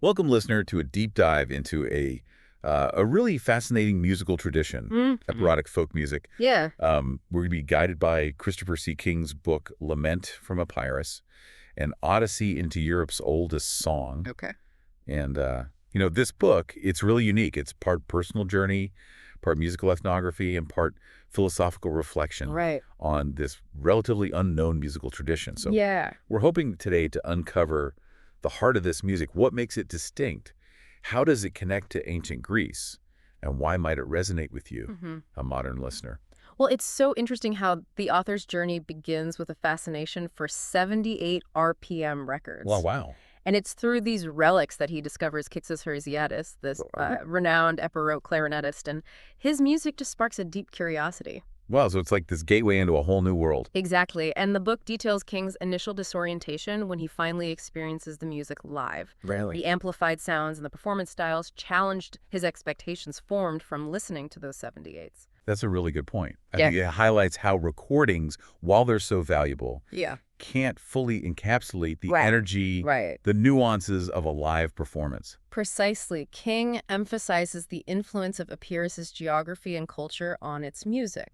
Welcome, listener, to a deep dive into a really fascinating musical tradition, Mhm. operatic folk music. Yeah. We're going to be guided by Christopher C. King's book, Lament-from-Epirus, an Odyssey into Europe's oldest song. Okay. And, this book, it's really unique. It's part personal journey, part musical ethnography, and part philosophical reflection Right. on this relatively unknown musical tradition. So Yeah. we're hoping today to uncover the heart of this music. What makes it distinct? How does it connect to ancient Greece? And why might it resonate with you, hmm a modern listener? Well, it's so interesting how the author's journey begins with a fascination for 78 RPM Wow, records. wow. And it's through these relics that he discovers Kixis Heresiadis, this renowned Epirote clarinetist, and his music just sparks a deep curiosity. Wow, so it's like this gateway into a whole new world. Exactly. And the book details King's initial disorientation when he finally experiences the music live. Really? The amplified sounds and the performance styles challenged his expectations formed from listening to those 78s. That's a really good point. I Yeah. think it highlights how recordings, while they're so valuable, Yeah. can't fully encapsulate the Right. energy, Right. the nuances of a live performance. Precisely. King emphasizes the influence of Epirus's geography and culture on its music.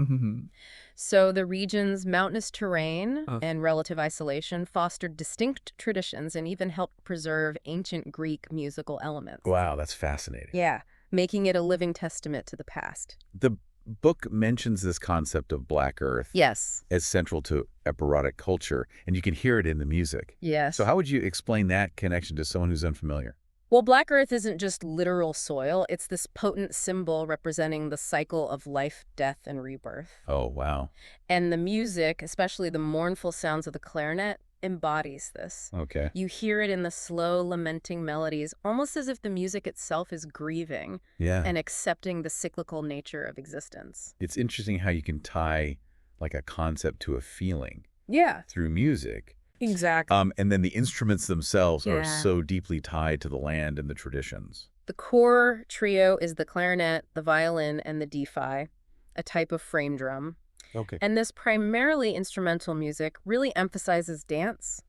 So the region's mountainous terrain and relative isolation fostered distinct traditions and even helped preserve ancient Greek musical elements. Wow, that's fascinating. Yeah, making it a living testament to the past. The book mentions this concept of Black Earth Yes. as central to Epironic culture, and you can hear it in the music. Yes. So how would you explain that connection to someone who's unfamiliar? Well, Black Earth isn't just literal soil. It's this potent symbol representing the cycle of life, death, and rebirth. Oh, wow. And the music, especially the mournful sounds of the clarinet, embodies this. Okay. You hear it in the slow, lamenting melodies, almost as if the music itself is grieving Yeah. and accepting the cyclical nature of existence. It's interesting how you can tie like a concept to a feeling Yeah, through music. exactly. And then the instruments themselves are Yeah. so deeply tied to the land and the traditions. The core trio is the clarinet, the violin, and the D-fi, a type of frame drum. Okay. And this primarily instrumental music really emphasizes dance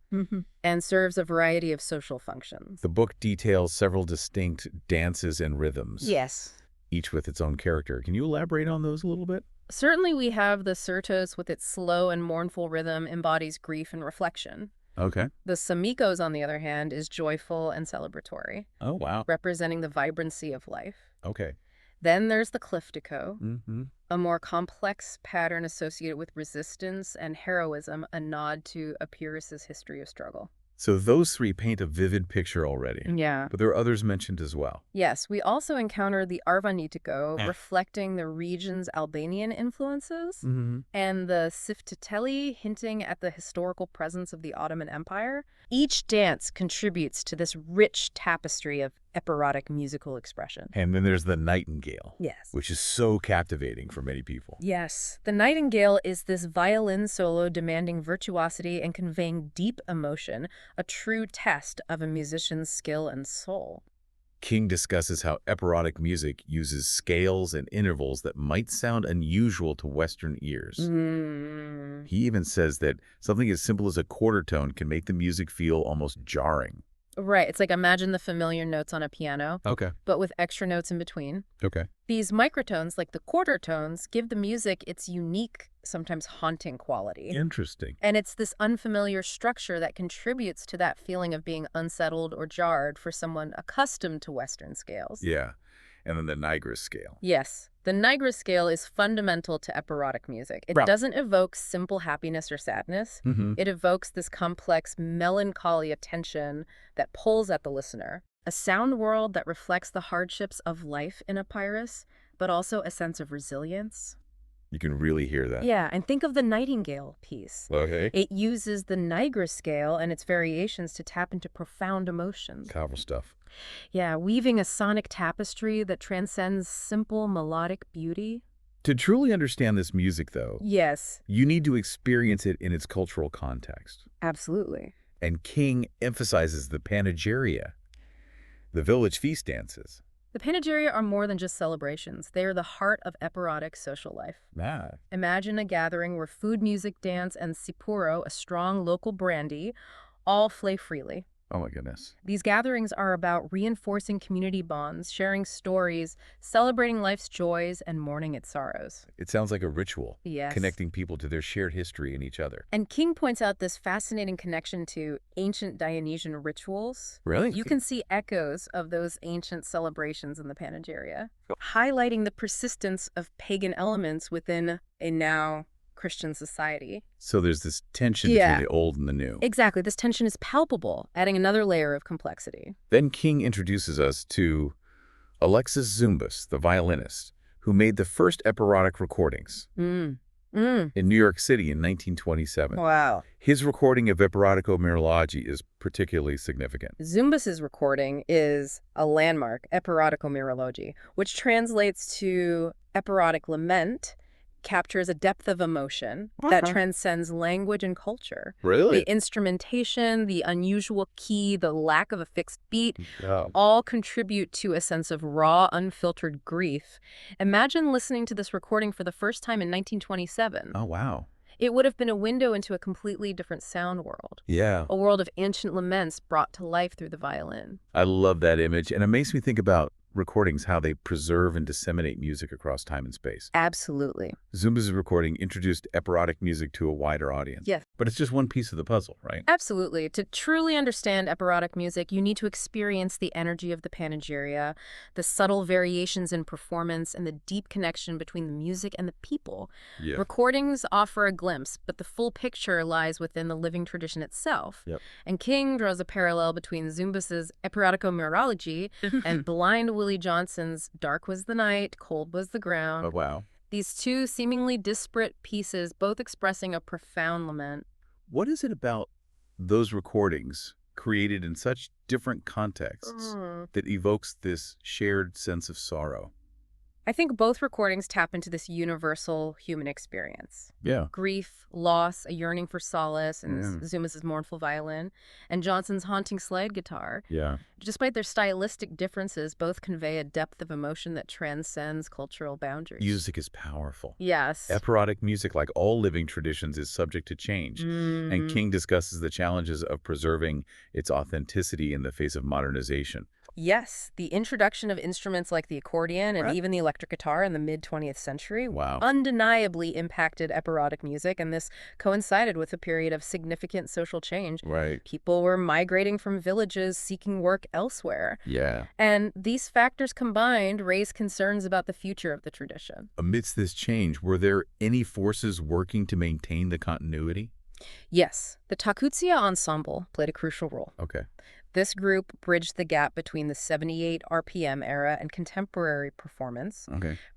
and serves a variety of social functions. The book details several distinct dances and rhythms, Yes. each with its own character. Can you elaborate on those a little bit? Certainly we have the certos with its slow and mournful rhythm embodies grief and reflection. Okay. The samikos, on the other hand, is joyful and celebratory, Oh, wow. representing the vibrancy of life. Okay. Then there's the cliftico, Mm-hmm. a more complex pattern associated with resistance and heroism, a nod to Epirus's history of struggle. So those three paint a vivid picture already, Yeah. but there are others mentioned as well. Yes, we also encounter the Arvanitiko, Yeah. reflecting the region's Albanian influences, Mm-hmm. and the Siftiteli, hinting at the historical presence of the Ottoman Empire. Each dance contributes to this rich tapestry of epirotic musical expression. And then there's the nightingale, Yes. which is so captivating for many people. Yes. The nightingale is this violin solo demanding virtuosity and conveying deep emotion, a true test of a musician's skill and soul. King discusses how epirotic music uses scales and intervals that might sound unusual to Western ears. He even says that something as simple as a quarter tone can make the music feel almost jarring. Right. It's like imagine the familiar notes on a piano, Okay. but with extra notes in between. Okay. These microtones, like the quarter tones, give the music its unique, sometimes haunting quality. Interesting. And it's this unfamiliar structure that contributes to that feeling of being unsettled or jarred for someone accustomed to Western scales. Yeah. And then the Nigris scale. Yes, the Nigris scale is fundamental to epirotic music. It Right. doesn't evoke simple happiness or sadness. Mm-hmm. It evokes this complex melancholia tension that pulls at the listener. A sound world that reflects the hardships of life in Epirus, but also a sense of resilience. You can really hear that. Yeah, and think of the Nightingale piece. Okay. It uses the Nigris scale and its variations to tap into profound emotions. Powerful stuff. Yeah, weaving a sonic tapestry that transcends simple melodic beauty. To truly understand this music, though, Yes, you need to experience it in its cultural context. absolutely. And King emphasizes the panegyria, the village feast dances. The Panegyria are more than just celebrations. They are the heart of epirotic social life. Ah. Imagine a gathering where food, music, dance, and sipuro, a strong local brandy, all flay freely. Oh, my goodness. These gatherings are about reinforcing community bonds, sharing stories, celebrating life's joys, and mourning its sorrows. It sounds like a ritual, Yes. connecting people to their shared history and each other. And King points out this fascinating connection to ancient Dionysian rituals. Really? You can see echoes of those ancient celebrations in the Panegyria, highlighting the persistence of pagan elements within a now Christian society. So there's this tension between the old and the new. Exactly. This tension is palpable, adding another layer of complexity. Then King introduces us to Alexis Zoumbas, the violinist, who made the first Epironic recordings in New York City in 1927. Wow. His recording of Epironico-Mirology is particularly significant. Zumbas's recording is a landmark, Epironico-Mirology, which translates to Epironic lament, captures a depth of emotion that transcends language and culture. Really? The instrumentation, the unusual key, the lack of a fixed beat, Yeah. all contribute to a sense of raw, unfiltered grief. Imagine listening to this recording for the first time in 1927. Oh, wow. It would have been a window into a completely different sound world. Yeah. A world of ancient laments brought to life through the violin. I love that image, and it makes me think about recordings, how they preserve and disseminate music across time and space. Absolutely. Zumba's recording introduced Epironic music to a wider audience. Yes. But it's just one piece of the puzzle, right? Absolutely. To truly understand Epironic music, you need to experience the energy of the Panegyria, the subtle variations in performance, and the deep connection between the music and the people. Yeah. Recordings offer a glimpse, but the full picture lies within the living tradition itself. Yep. And King draws a parallel between Zumbas's Epironico-Mirology and Blind Willie Johnson's Dark Was the Night, Cold Was the Ground. Oh, wow. These two seemingly disparate pieces, both expressing a profound lament. What is it about those recordings created in such different contexts that evokes this shared sense of sorrow? I think both recordings tap into this universal human experience. Yeah. Grief, loss, a yearning for solace, and Zumbas's mournful violin, and Johnson's haunting slide guitar. Yeah. Despite their stylistic differences, both convey a depth of emotion that transcends cultural boundaries. Music is powerful. Yes. Epironic music, like all living traditions, is subject to change. And King discusses the challenges of preserving its authenticity in the face of modernization. Yes, the introduction of instruments like the accordion and even the electric guitar in the mid-20th century undeniably impacted Epironic music, and this coincided with a period of significant social change. Right. People were migrating from villages, seeking work elsewhere. Yeah. And these factors combined raise concerns about the future of the tradition. Amidst this change, were there any forces working to maintain the continuity? Yes, the Takutsuya Ensemble played a crucial role. Okay. This group bridged the gap between the 78 RPM era and contemporary performance,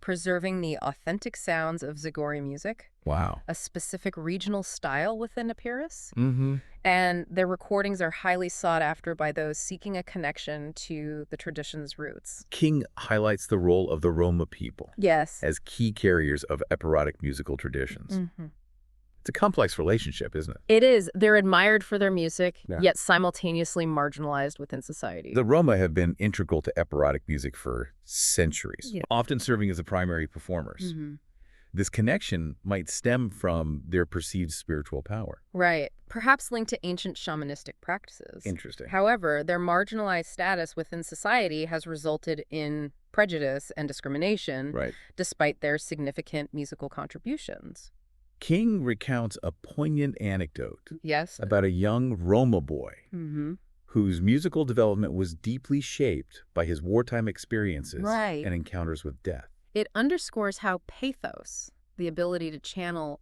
preserving the authentic sounds of Zagori music, Wow. a specific regional style within Epirus, Mm-hmm. and their recordings are highly sought after by those seeking a connection to the tradition's roots. King highlights the role of the Roma people Yes. as key carriers of Epironic musical traditions. It's a complex relationship, isn't it? It is. They're admired for their music, yet simultaneously marginalized within society. The Roma have been integral to Epironic music for centuries, often serving as the primary performers. This connection might stem from their perceived spiritual power. Right. Perhaps linked to ancient shamanistic practices. Interesting. However, their marginalized status within society has resulted in prejudice and discrimination, despite their significant musical contributions. King recounts a poignant anecdote Yes. about a young Roma boy whose musical development was deeply shaped by his wartime experiences and encounters with death. It underscores how pathos, the ability to channel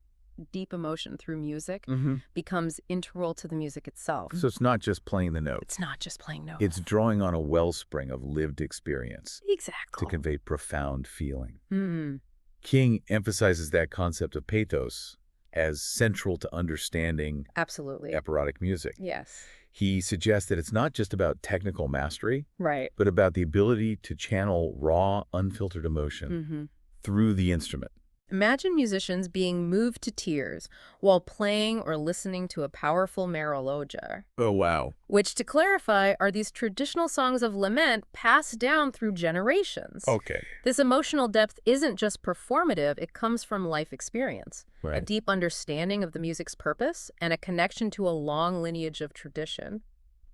deep emotion through music, becomes integral to the music itself. So it's not just playing the notes. It's not just playing notes. It's drawing on a wellspring of lived experience Exactly. to convey profound feeling. King emphasizes that concept of pathos as central to understanding Epironic music. Yes. He suggests that it's not just about technical mastery, Right. but about the ability to channel raw, unfiltered emotion through the instrument. Imagine musicians being moved to tears while playing or listening to a powerful Marologia. Oh, wow. Which, to clarify, are these traditional songs of lament passed down through generations. Okay. This emotional depth isn't just performative, it comes from life experience, a deep understanding of the music's purpose, and a connection to a long lineage of tradition.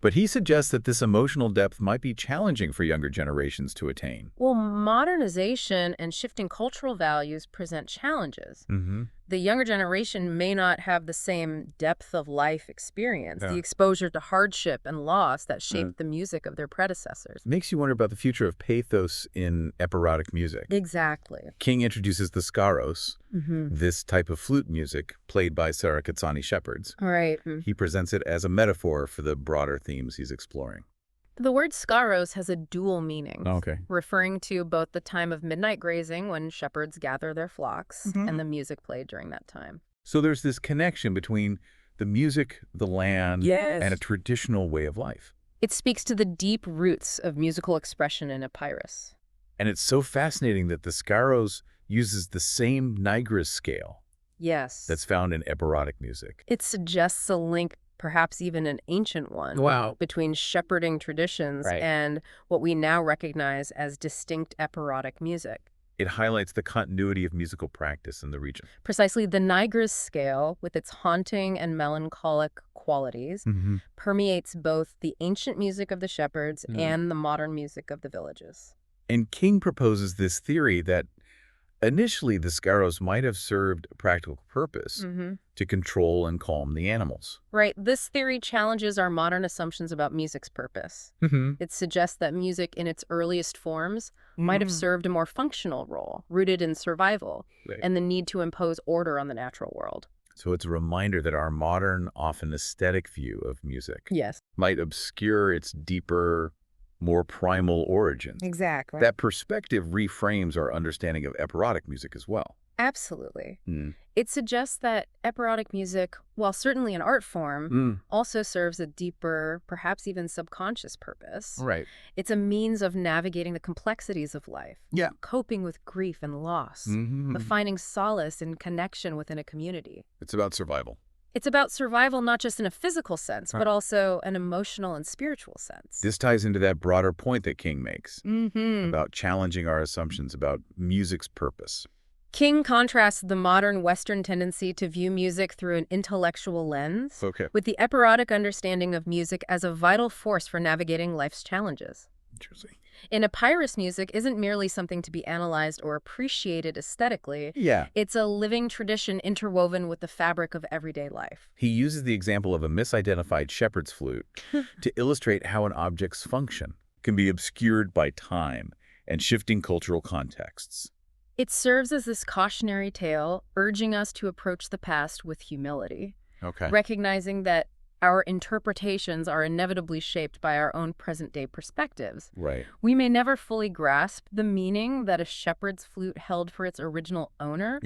But he suggests that this emotional depth might be challenging for younger generations to attain. Well, modernization and shifting cultural values present challenges. Mm-hmm. The younger generation may not have the same depth of life experience, Yeah. the exposure to hardship and loss that shaped the music of their predecessors. Makes you wonder about the future of pathos in epirodic music. Exactly. King introduces the skaros, Mm-hmm. this type of flute music played by Sarakatsani shepherds. All right. He presents it as a metaphor for the broader themes he's exploring. The word skaros has a dual meaning, Okay. referring to both the time of midnight grazing when shepherds gather their flocks and the music played during that time. So there's this connection between the music, the land, Yes. and a traditional way of life. It speaks to the deep roots of musical expression in Epirus. And it's so fascinating that the skaros uses the same Nigris scale Yes. that's found in epirodic music. It suggests a link, perhaps even an ancient one, between shepherding traditions and what we now recognize as distinct epirodic music. It highlights the continuity of musical practice in the region. Precisely, the Nigris scale, with its haunting and melancholic qualities, permeates both the ancient music of the shepherds and the modern music of the villages. And King proposes this theory that initially the skaros might have served a practical purpose to control and calm the animals. Right. This theory challenges our modern assumptions about music's purpose. It suggests that music in its earliest forms might have served a more functional role, rooted in survival and the need to impose order on the natural world. So it's a reminder that our modern, often aesthetic view of music might obscure its deeper, more primal origins. Exactly. That perspective reframes our understanding of epirodic music as well. Absolutely. It suggests that epirodic music, while certainly an art form, also serves a deeper, perhaps even subconscious purpose. Right. It's a means of navigating the complexities of life, coping with grief and loss, of finding solace and connection within a community. It's about survival. It's about survival not just in a physical sense, but also an emotional and spiritual sense. This ties into that broader point that King makes about challenging our assumptions about music's purpose. King contrasts the modern Western tendency to view music through an intellectual lens with the epirodic understanding of music as a vital force for navigating life's challenges. Interesting. In Epirus, music isn't merely something to be analyzed or appreciated aesthetically. It's a living tradition interwoven with the fabric of everyday life. He uses the example of a misidentified shepherd's flute to illustrate how an object's function can be obscured by time and shifting cultural contexts. It serves as this cautionary tale, urging us to approach the past with humility, recognizing that our interpretations are inevitably shaped by our own present-day perspectives. We may never fully grasp the meaning that a shepherd's flute held for its original owner,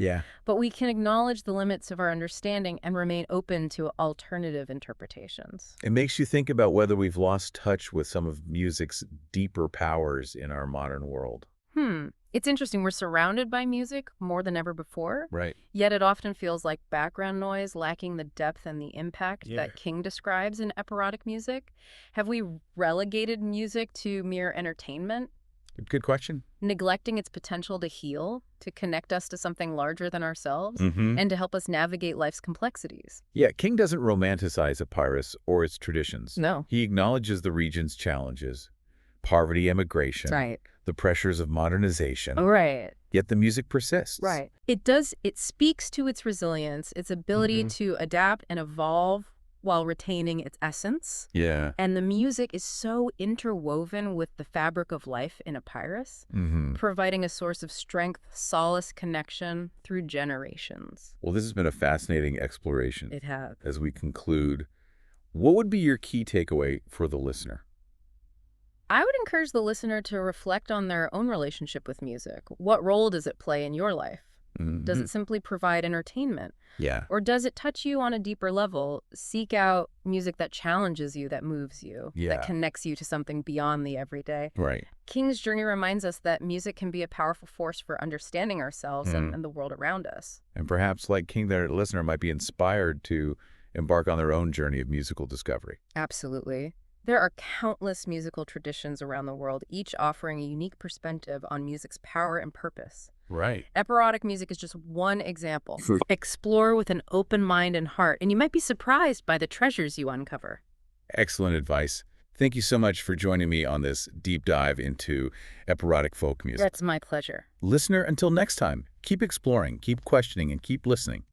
but we can acknowledge the limits of our understanding and remain open to alternative interpretations. It makes you think about whether we've lost touch with some of music's deeper powers in our modern world. It's interesting. We're surrounded by music more than ever before. Yet it often feels like background noise, lacking the depth and the impact that King describes in epirodic music. Have we relegated music to mere entertainment? Good question. Neglecting its potential to heal, to connect us to something larger than ourselves, and to help us navigate life's complexities. King doesn't romanticize Epirus or its traditions. No. He acknowledges the region's challenges, poverty, immigration, the pressures of modernization. Yet the music persists. It speaks to its resilience, its ability to adapt and evolve while retaining its essence. And the music is so interwoven with the fabric of life in Epirus, providing a source of strength, solace, connection through generations. Well, this has been a fascinating exploration. It has. As we conclude, what would be your key takeaway for the listener? I would encourage the listener to reflect on their own relationship with music. What role does it play in your life? Does it simply provide entertainment? Or does it touch you on a deeper level? Seek out music that challenges you, that moves you, that connects you to something beyond the everyday. King's journey reminds us that music can be a powerful force for understanding ourselves and the world around us. And perhaps, like King, their listener might be inspired to embark on their own journey of musical discovery. Absolutely. There are countless musical traditions around the world, each offering a unique perspective on music's power and purpose. Epirodic music is just one example. Explore with an open mind and heart, and you might be surprised by the treasures you uncover. Excellent advice. Thank you so much for joining me on this deep dive into Epironic folk music. That's my pleasure. Listener, until next time, keep exploring, keep questioning, and keep listening.